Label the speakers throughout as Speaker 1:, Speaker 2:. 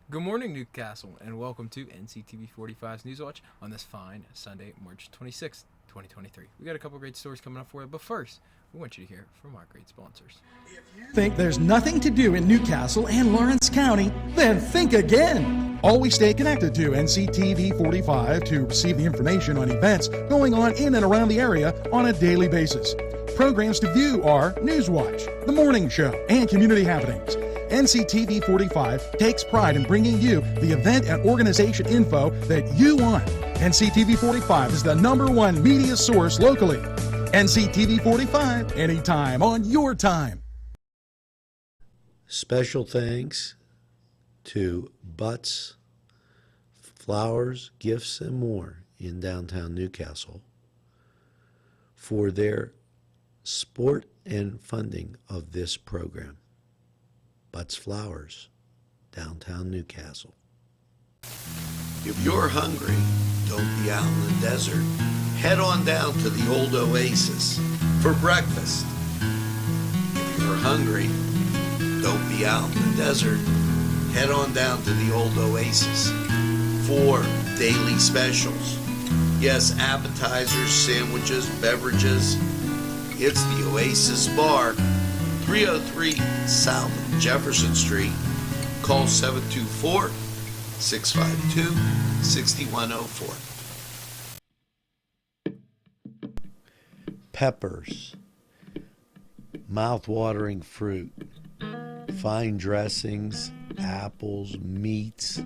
Speaker 1: Good morning, Newcastle, and welcome to NCTV45's Newswatch on this fine Sunday, March 26th, 2023. We got a couple great stories coming up for you, but first, we want you to hear from our great sponsors.
Speaker 2: Think there's nothing to do in Newcastle and Lawrence County? Then think again. Always stay connected to NCTV45 to receive the information on events going on in and around the area on a daily basis. Programs to view are Newswatch, The Morning Show, and Community Happenings. NCTV 45 takes pride in bringing you the event and organization info that you want. NCTV 45 is the #1 media source locally. NCTV 45, anytime on your time.
Speaker 3: Special thanks to Butts, Flowers, Gifts, and More in downtown Newcastle for their support and funding of this program. Butts Flowers, downtown Newcastle. If you're hungry, don't be out in the desert. Head on down to the old Oasis for breakfast. If you're hungry, don't be out in the desert. Head on down to the old Oasis for daily specials. Yes, appetizers, sandwiches, beverages. It's the Oasis Bar, 303 South Jefferson Street. Call 724-652-6104. Peppers, mouth-watering fruit, fine dressings, apples, meats.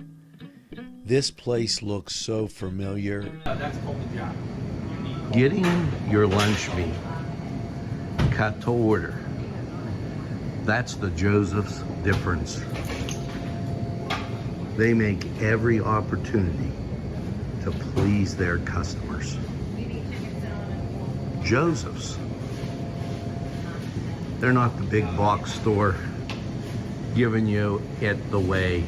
Speaker 3: This place looks so familiar. Getting your lunch meat cut to order. That's the Joseph's difference. They make every opportunity to please their customers. Joseph's. They're not the big box store giving you it the way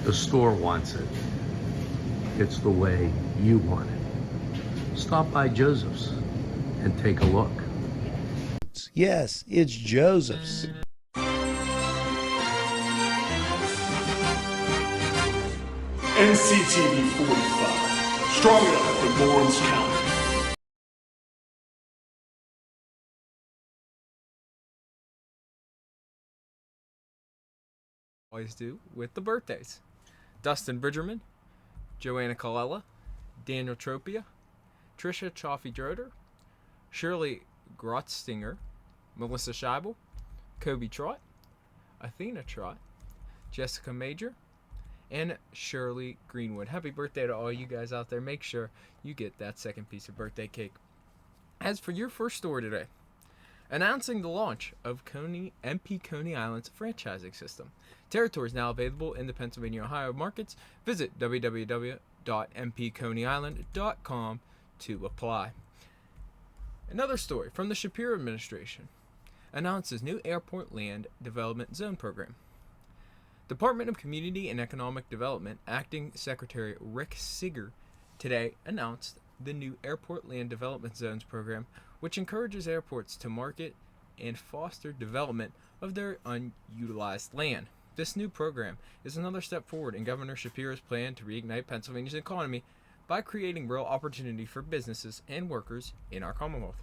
Speaker 3: the store wants it. It's the way you want it. Stop by Joseph's and take a look. Yes, it's Joseph's.
Speaker 4: NCTV 45, strong enough for Lawrence County.
Speaker 1: Always do with the birthdays. Dustin Bridgerman, Joanna Colella, Daniel Tropia, Trisha Chaffee-Droder, Shirley Grotstinger, Melissa Scheibel, Kobe Trott, Athena Trott, Jessica Major, and Shirley Greenwood. Happy birthday to all you guys out there. Make sure you get that second piece of birthday cake. As for your first story today, announcing the launch of MP Coney Island's franchising system. Territories now available in the Pennsylvania, Ohio markets. Visit www.mpconeyisland.com to apply. Another story from the Shapiro administration announces new airport land development zone program. Department of Community and Economic Development Acting Secretary Rick Seeger today announced the new Airport Land Development Zones program, which encourages airports to market and foster development of their unutilized land. This new program is another step forward in Governor Shapiro's plan to reignite Pennsylvania's economy by creating real opportunity for businesses and workers in our Commonwealth.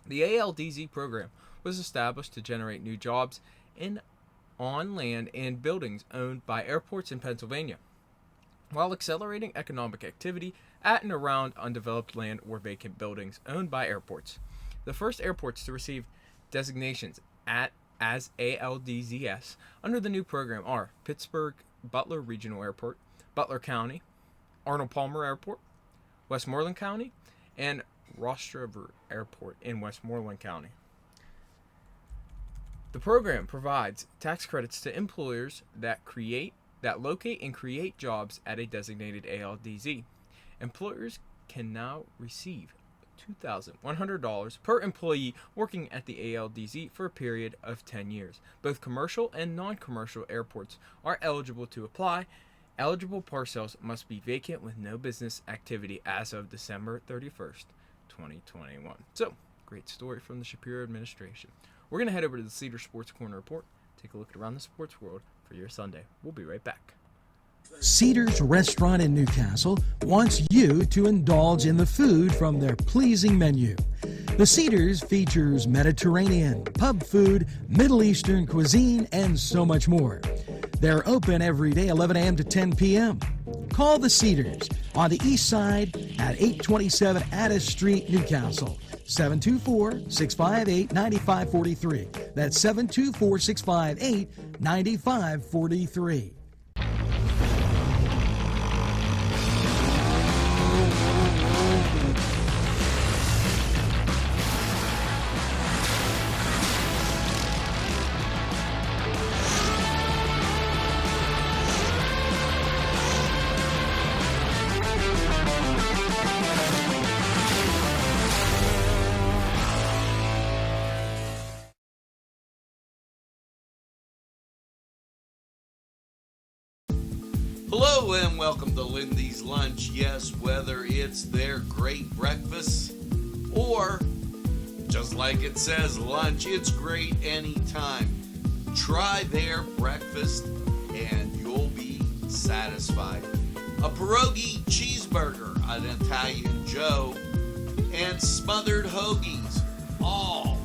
Speaker 1: The ALDZ program was established to generate new jobs on land and buildings owned by airports in Pennsylvania, while accelerating economic activity at and around undeveloped land or vacant buildings owned by airports. The first airports to receive designations as ALDZS under the new program are Pittsburgh Butler Regional Airport, Butler County, Arnold Palmer Airport, Westmoreland County, and Ross River Airport in Westmoreland County. The program provides tax credits to employers that locate and create jobs at a designated ALDZ. Employers can now receive $2,100 per employee working at the ALDZ for a period of 10 years. Both commercial and non-commercial airports are eligible to apply. Eligible parcels must be vacant with no business activity as of December 31st, 2021. So, great story from the Shapiro administration. We're going to head over to the Cedar Sports Corner Report, take a look at around the sports world for your Sunday. We'll be right back.
Speaker 2: Cedars Restaurant in Newcastle wants you to indulge in the food from their pleasing menu. The Cedars features Mediterranean, pub food, Middle Eastern cuisine, and so much more. They're open every day 11 a.m. to 10 p.m. Call the Cedars on the east side at 827 Addis Street, Newcastle. 724-658-9543. That's 724-658-9543.
Speaker 3: Hello and welcome to Lindy's Lunch. Yes, whether it's their great breakfast or, just like it says, lunch, it's great anytime. Try their breakfast and you'll be satisfied. A pierogi cheeseburger, an Italian Joe, and smothered hoagies, all.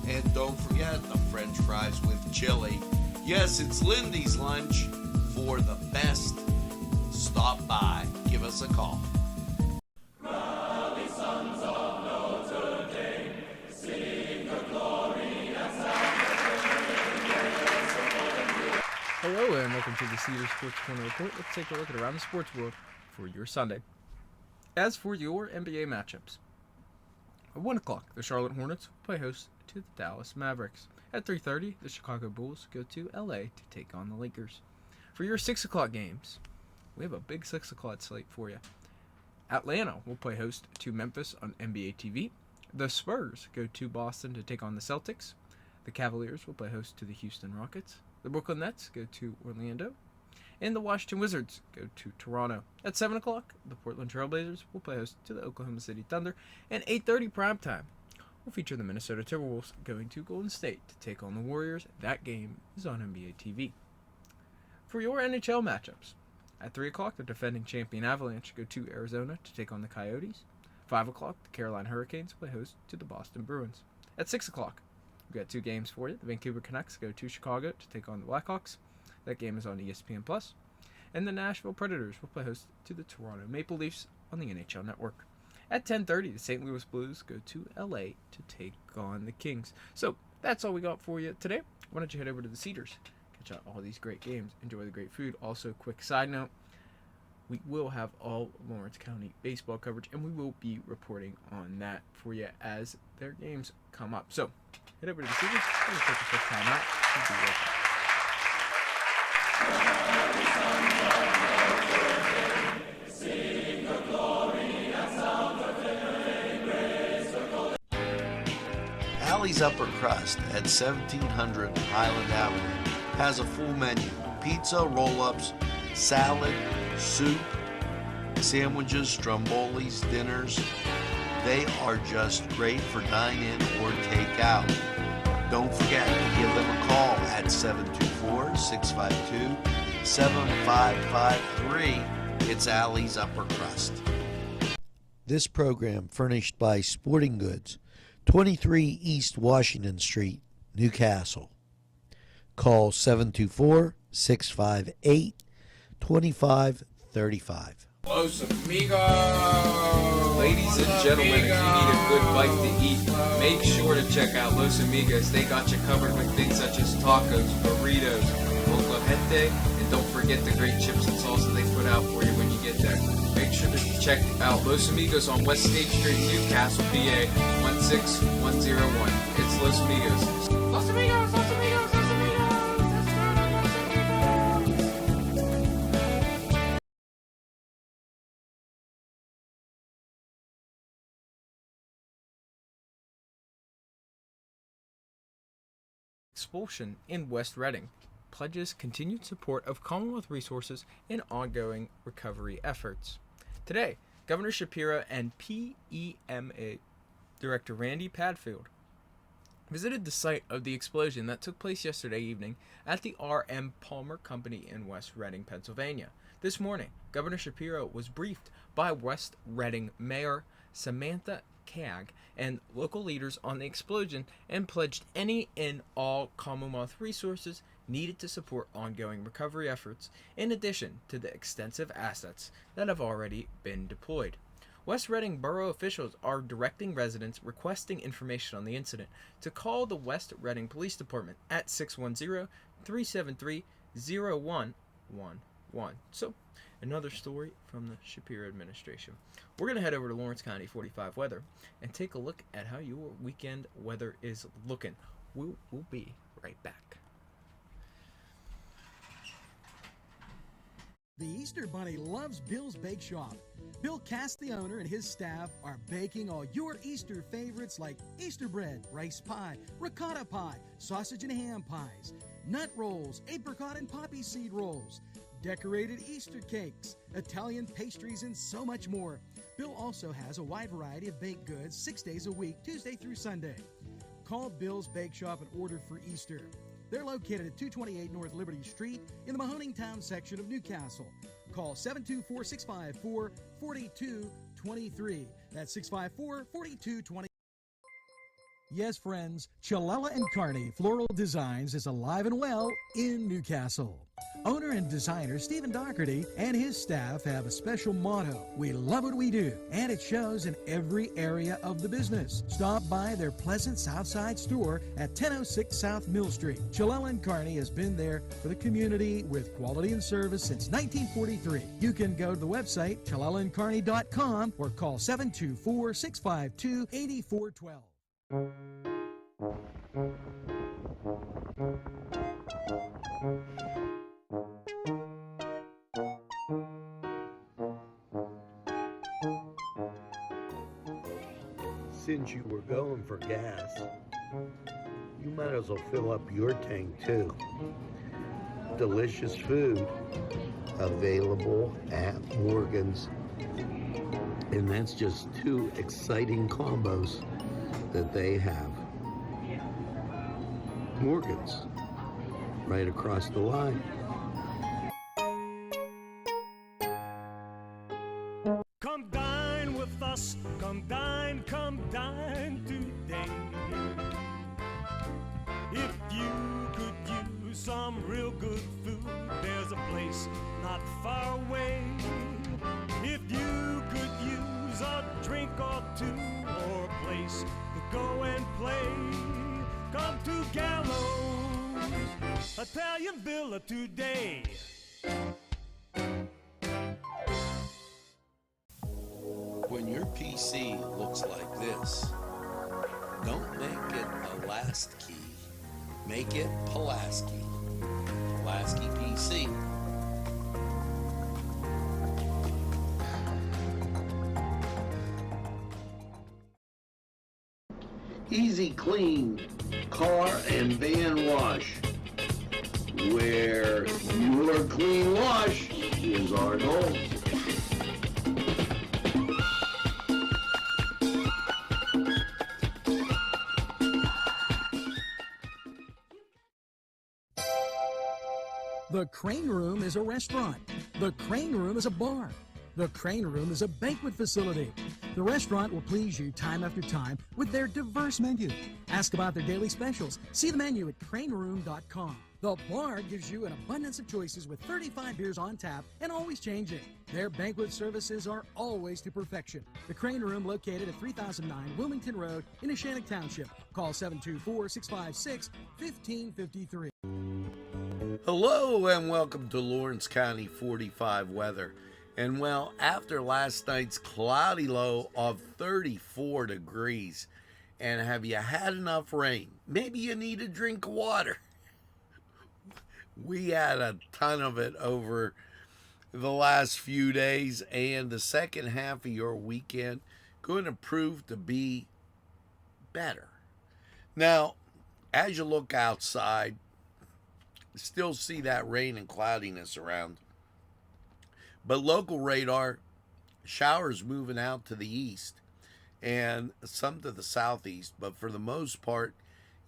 Speaker 3: And don't forget the French fries with chili. Yes, it's Lindy's Lunch. For the best, stop by. Give us a call.
Speaker 1: Hello and welcome to the Cedar Sports Corner Report. Let's take a look at around the sports world for your Sunday. As for your NBA matchups, at 1 o'clock, the Charlotte Hornets play host to the Dallas Mavericks. At 3:30, the Chicago Bulls go to LA to take on the Lakers. For your 6 o'clock games, we have a big 6 o'clock slate for you. Atlanta will play host to Memphis on NBA TV. The Spurs go to Boston to take on the Celtics. The Cavaliers will play host to the Houston Rockets. The Brooklyn Nets go to Orlando. And the Washington Wizards go to Toronto. At 7 o'clock, the Portland Trailblazers will play host to the Oklahoma City Thunder. And 8:30 primetime will feature the Minnesota Timberwolves going to Golden State to take on the Warriors. That game is on NBA TV. For your NHL matchups, at 3 o'clock, the defending champion Avalanche go to Arizona to take on the Coyotes. 5 o'clock, the Carolina Hurricanes play host to the Boston Bruins. At 6 o'clock, we've got 2 games for you. The Vancouver Canucks go to Chicago to take on the Blackhawks. That game is on ESPN+. And the Nashville Predators will play host to the Toronto Maple Leafs on the NHL Network. At 10:30, the St. Louis Blues go to LA to take on the Kings. So that's all we got for you today. Why don't you head over to the Cedars? Out all these great games, enjoy the great food. Also, quick side note, we will have all Lawrence County baseball coverage, and we will be reporting on that for you as their games come up. So head over to the Cedars. We're going to take a quick time out. We'll be right
Speaker 3: back. Allie's Upper Crust at 1700 Highland Avenue has a full menu: pizza, roll-ups, salad, soup, sandwiches, strombolis, dinners. They are just great for dine-in or take-out. Don't forget to give them a call at 724-652-7553. It's Allie's Upper Crust. This program furnished by Sporting Goods, 23 East Washington Street, Newcastle. Call 724-658-2535.
Speaker 1: Los Amigos! Ladies and gentlemen, if you need a good bite to eat, make sure to check out Los Amigos. They got you covered with things such as tacos, burritos, molcajete, and don't forget the great chips and salsa they put out for you when you get there. Make sure to check out Los Amigos on West State Street, Newcastle, PA, 16101. It's Los Amigos. Los Amigos! Los Amigos! Los Amigos! Expulsion in West Reading pledges continued support of Commonwealth resources in ongoing recovery efforts. Today, Governor Shapiro and PEMA Director Randy Padfield visited the site of the explosion that took place yesterday evening at the R.M. Palmer Company in West Reading, Pennsylvania. This morning, Governor Shapiro was briefed by West Reading Mayor Samantha Cagg and local leaders on the explosion and pledged any and all Commonwealth resources needed to support ongoing recovery efforts, in addition to the extensive assets that have already been deployed. West Reading borough officials are directing residents requesting information on the incident to call the West Reading Police Department at 610-373-0111. So, another story from the Shapiro administration. We're going to head over to Lawrence County 45 weather and take a look at how your weekend weather is looking. We'll be right back.
Speaker 2: The Easter Bunny loves Bill's Bake Shop. Bill Cass, the owner, and his staff are baking all your Easter favorites like Easter bread, rice pie, ricotta pie, sausage and ham pies, nut rolls, apricot and poppy seed rolls, decorated Easter cakes, Italian pastries, and so much more. Bill also has a wide variety of baked goods 6 days a week, Tuesday through Sunday. Call Bill's Bake Shop and order for Easter. They're located at 228 North Liberty Street in the Mahoning Town section of Newcastle. Call 724-654-4223. That's 654-4223. Yes, friends, Chilella & Carney Floral Designs is alive and well in Newcastle. Owner and designer Stephen Doherty and his staff have a special motto: we love what we do, and it shows in every area of the business. Stop by their pleasant Southside store at 1006 South Mill Street. Chilella & Carney has been there for the community with quality and service since 1943. You can go to the website chilellaandcarney.com or call 724-652-8412.
Speaker 3: Since you were going for gas, you might as well fill up your tank too. Delicious food available at Morgan's. And that's just two exciting combos that they have. Morgan's, right across the line.
Speaker 5: Come dine with us, come dine today. If you could use some real good food, there's a place not far away. If you could use a drink or two, or a place to go and play, come to Gallows Italian Villa today.
Speaker 3: When your PC looks like this, don't make it a last key. Make it Pulaski. Pulaski PC. Easy Clean Car and Van Wash, where your clean wash is our goal.
Speaker 2: The Crane Room is a restaurant. The Crane Room is a bar. The Crane Room is a banquet facility. The restaurant will please you time after time with their diverse menu. Ask about their daily specials. See the menu at craneroom.com. The bar gives you an abundance of choices with 35 beers on tap and always changing. Their banquet services are always to perfection. The Crane Room, located at 3009 Wilmington Road in Neshannock Township. Call 724-656-1553.
Speaker 3: Hello and welcome to Lawrence County 45 weather. And well, after last night's cloudy low of 34 degrees, and have you had enough rain? Maybe you need a drink of water. We had a ton of it over the last few days, and the second half of your weekend going to prove to be better. Now, as you look outside, still see that rain and cloudiness around. But local radar, showers moving out to the east and some to the southeast. But for the most part,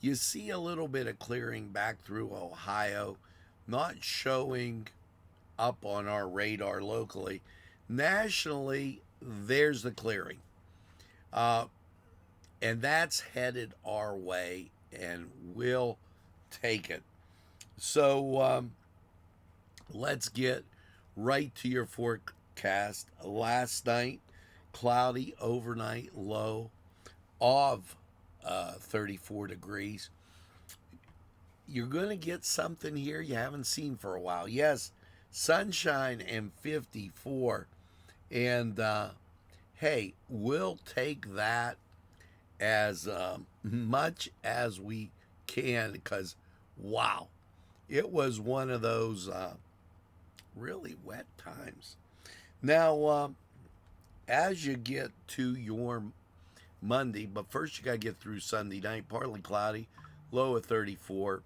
Speaker 3: You see a little bit of clearing back through Ohio, not showing up on our radar locally. Nationally, there's the clearing. And that's headed our way, and we'll take it. So let's get right to your forecast. Last night, cloudy overnight, low of 34 degrees. You're going to get something here you haven't seen for a while. Yes, sunshine and 54. And hey, we'll take that as much as we can, because wow, it was one of those really wet times. Now, as you get to your Monday, but first you got to get through Sunday night, partly cloudy, low of 34.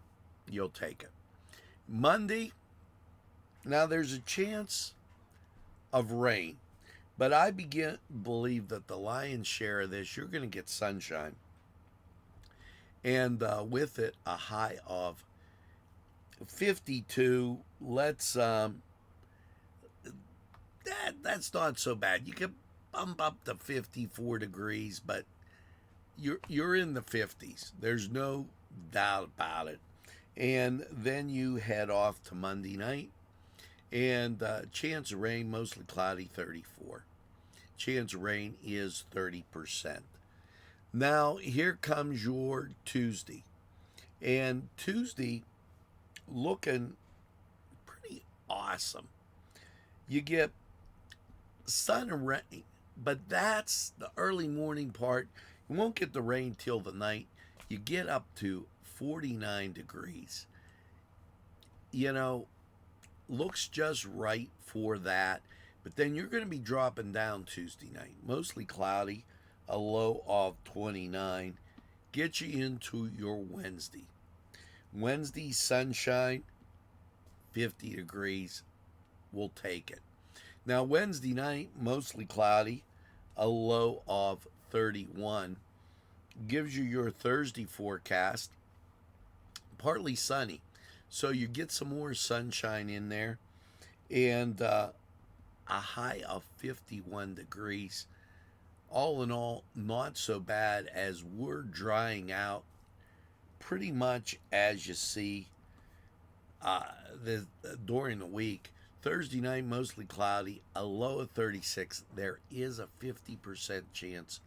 Speaker 3: You'll take it. Monday, now there's a chance of rain, but I believe that the lion's share of this, you're going to get sunshine, and with it a high of 52. Let's that's not so bad. You can bump up to 54 degrees, but you're in the 50s. There's no doubt about it. And then you head off to Monday night, and chance of rain, mostly cloudy, 34. Chance of rain is 30%. Now, here comes your Tuesday. And Tuesday, looking pretty awesome. You get sun and rain, but that's the early morning part. You won't get the rain till the night. You get up to 49 degrees. You know, looks just right for that. But then you're going to be dropping down Tuesday night. Mostly cloudy, a low of 29. Get you into your Wednesday. Wednesday, sunshine, 50 degrees. We'll take it. Now, Wednesday night, mostly cloudy, a low of 31. Gives you your Thursday forecast. Partly sunny. So you get some more sunshine in there. And a high of 51 degrees. All in all, not so bad, as we're drying out pretty much as you see during the week. Thursday night, mostly cloudy, a low of 36. There is a 50% chance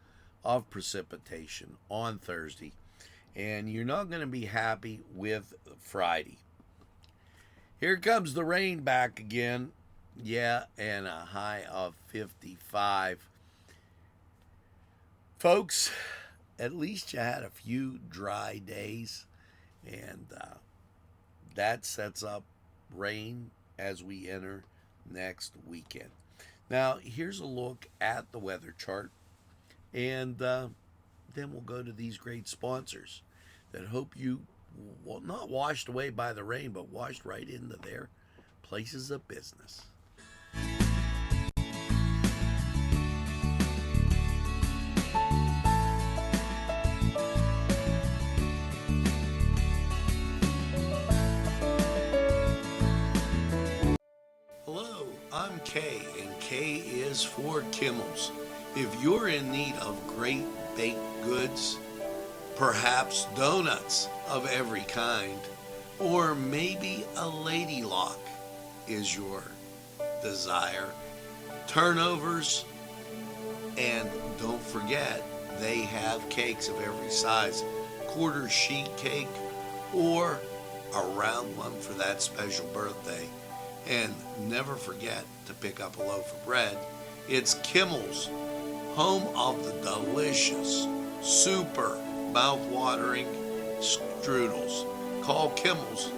Speaker 3: of precipitation on Thursday. And you're not going to be happy with Friday. Here comes the rain back again. Yeah, and a high of 55. Folks, at least you had a few dry days, and that sets up rain as we enter next weekend. Now, here's a look at the weather chart, and then we'll go to these great sponsors that hope you, well, not washed away by the rain, but washed right into their places of business. Hello, I'm Kay, and K is for Kimmel's. If you're in need of great baked goods, perhaps donuts of every kind, or maybe a lady lock is your desire, turnovers, and don't forget, they have cakes of every size, quarter sheet cake or a round one for that special birthday. And never forget to pick up a loaf of bread. It's Kimmel's, home of the delicious, super mouth-watering strudels. Call Kimmel's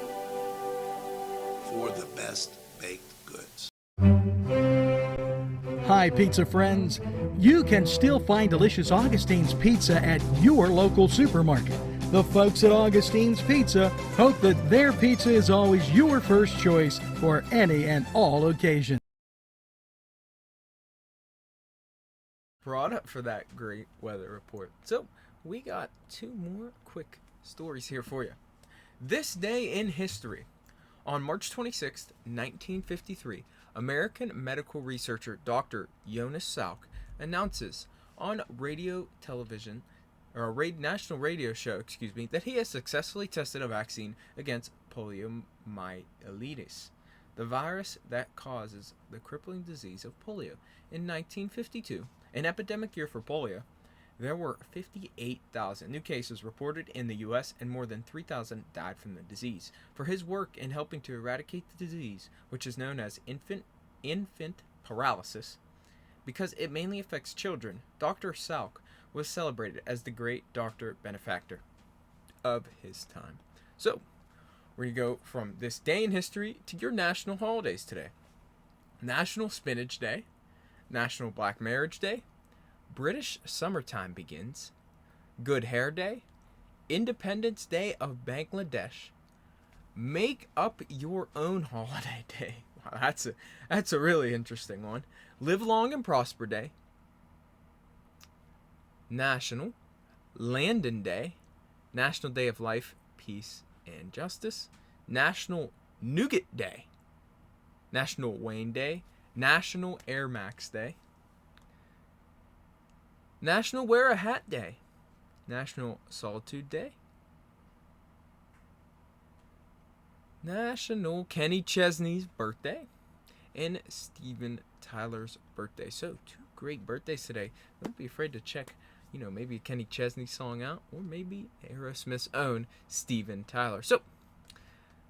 Speaker 3: for the best baked goods.
Speaker 2: Hi, pizza friends. You can still find delicious Augustine's Pizza at your local supermarket. The folks at Augustine's Pizza hope that their pizza is always your first choice for any and all occasions.
Speaker 1: Perrotta for that great weather report. So we got two more quick stories here for you. This day in history. On March 26, 1953, American medical researcher Dr. Jonas Salk announces on national radio show, that he has successfully tested a vaccine against poliomyelitis, the virus that causes the crippling disease of polio. In 1952, an epidemic year for polio, there were 58,000 new cases reported in the U.S. and more than 3,000 died from the disease. For his work in helping to eradicate the disease, which is known as infant paralysis, because it mainly affects children, Dr. Salk was celebrated as the great doctor benefactor of his time. So, we're going to go from this day in history to your national holidays today. National Spinach Day, National Black Marriage Day, British Summertime Begins, Good Hair Day, Independence Day of Bangladesh, Make Up Your Own Holiday Day. Wow, that's a really interesting one. Live Long and Prosper Day, National Landon Day, National Day of Life, Peace, and Justice, National Nougat Day, National Wayne Day, National Air Max Day, National Wear a Hat Day, National Solitude Day, National Kenny Chesney's birthday, and Steven Tyler's birthday. So, 2 great birthdays today. Don't be afraid to check, maybe a Kenny Chesney song out, or maybe Aerosmith's own Steven Tyler. So,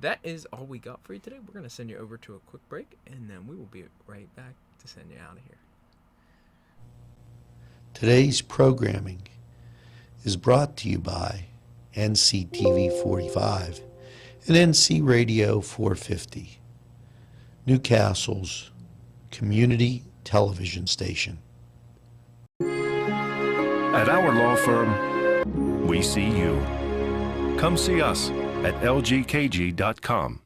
Speaker 1: that is all we got for you today. We're going to send you over to a quick break, and then we will be right back to send you out of here.
Speaker 3: Today's programming is brought to you by NCTV45 and NC Radio 450, Newcastle's community television station.
Speaker 6: At our law firm, we see you. Come see us at lgkg.com.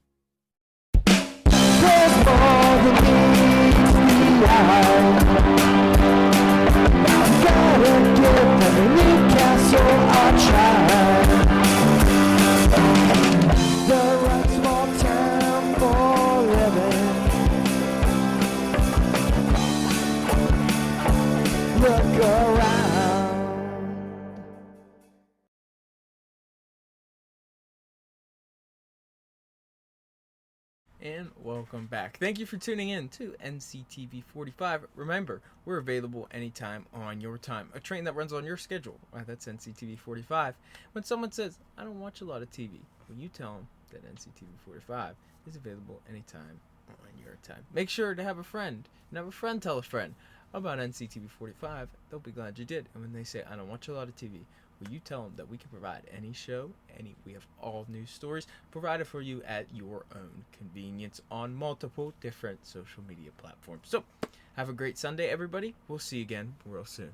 Speaker 1: And welcome back. Thank you for tuning in to NCTV45. Remember, we're available anytime on your time. A train that runs on your schedule. That's NCTV45. When someone says, I don't watch a lot of TV, well, you tell them that NCTV45 is available anytime on your time. Make sure to have a friend. And have a friend tell a friend about NCTV45. They'll be glad you did. And when they say, I don't watch a lot of TV, will you tell them that we can provide any show, we have all news stories provided for you at your own convenience on multiple different social media platforms. So, have a great Sunday, everybody. We'll see you again real soon.